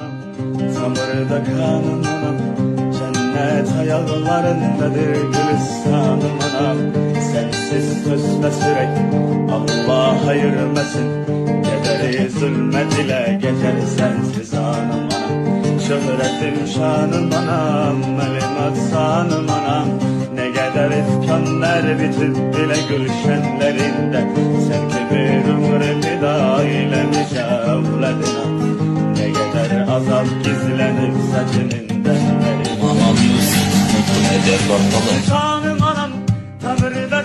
anam, samırda kanım anam, cennet ayaklarındadır gülistanım anam. Sensiz söz ve sürek Allah ayırmasın, kederi zulmet ile geçer sensiz anam anam. Şöhretim şanım anam, melimat sanım anam, ne kadar ifkanlar bitip bile gülşenlerinde, sen ki bir ömrü fida eylemiş evladına, ne kadar azap gizlenip saçınından. Aman Yusuf, bu nedir bakalım? Şanım anam, tanrıda